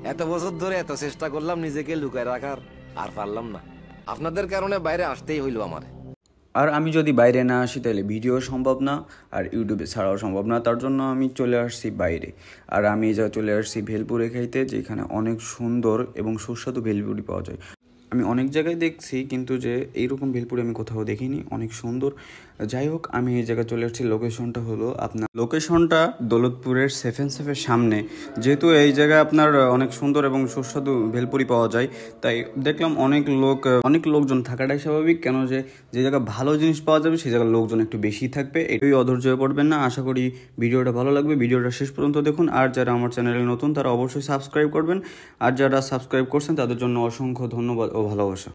এত বছর ধরে এত চেষ্টা করলাম নিজেকে লুকায় রাখার, আর পারলাম না। আপনাদের কারণে বাইরে আসতেই হইল আমার। আর আমি যদি বাইরে না আসি তাহলে ভিডিও সম্ভব না, আর ইউটিউবে ছাড়াও সম্ভব না। তার জন্য আমি চলে আসছি বাইরে। আর আমি যা চলে আসছি ভেলপুরে খাইতে, যেখানে অনেক সুন্দর এবং সুস্বাদু ভেলপুরি পাওয়া যায়। আমি অনেক জায়গায় দেখছি, কিন্তু যে এইরকম ভেলপুরি আমি কোথাও দেখিনি, অনেক সুন্দর। যাই হোক, আমি এই জায়গায় চলে আসছি। লোকেশনটা হলো লোকেশনটা দৌলতপুরের 7-Safeর সামনে। যেহেতু এই জায়গায় আপনার অনেক সুন্দর এবং সুস্বাদু ভেলপুরি পাওয়া যায়, তাই দেখলাম অনেক লোকজন থাকাটাই স্বাভাবিক। কেন যে জায়গায় ভালো জিনিস পাওয়া যাবে সেই জায়গায় লোকজন একটু বেশি থাকবে। এটাই অধৈর্য হয়ে পড়বেন না। আশা করি ভিডিওটা ভালো লাগবে। ভিডিওটা শেষ পর্যন্ত দেখুন। আর যারা আমার চ্যানেলে নতুন তারা অবশ্যই সাবস্ক্রাইব করবেন। আর যারা সাবস্ক্রাইব করছেন তাদের জন্য অসংখ্য ধন্যবাদ ও ভালোবাসা।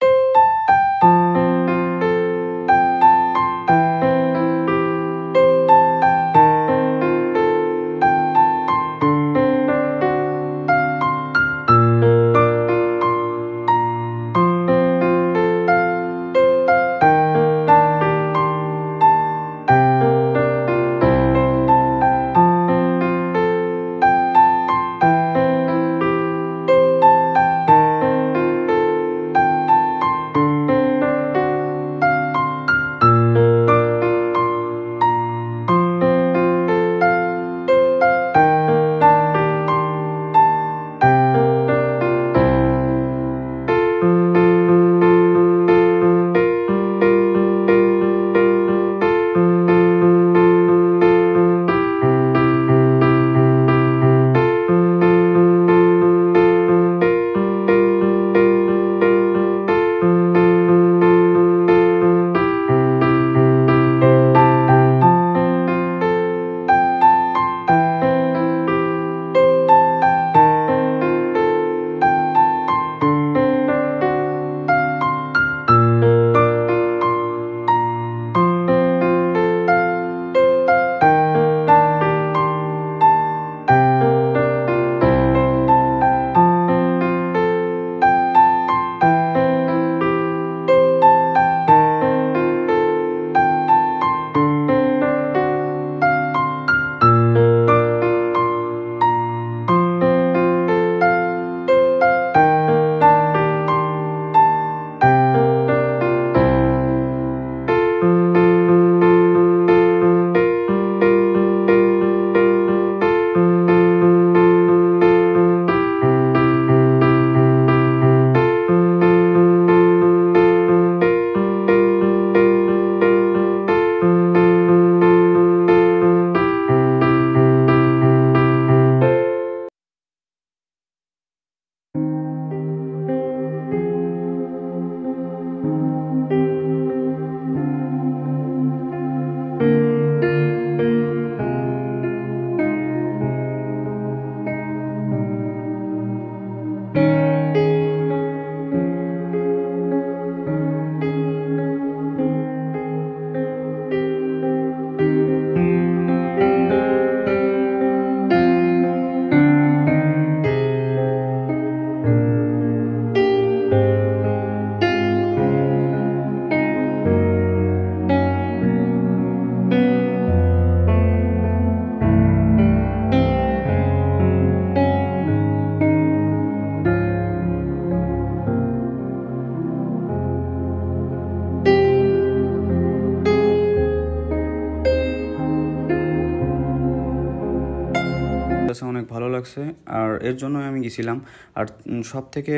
অনেক ভালো লাগছে, আর এর জন্য আমি গেছিলাম। আর সব থেকে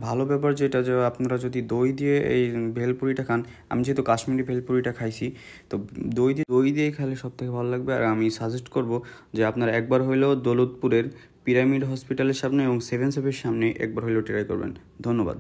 ভালো ব্যাপার যেটা, যে আপনারা যদি দই দিয়ে এই ভেলপুরিটা খান, আমি যেহেতু কাশ্মীরি ভেলপুরিটা খাইছি, তো দই দিয়ে খেলে সব থেকে ভালো লাগবে। আর আমি সাজেস্ট করব যে আপনারা একবার হইলেও দৌলতপুরের পিরামিড হসপিটালের সামনে এবং 7-Safeর সামনে একবার হইলেও ট্রাই করবেন। ধন্যবাদ।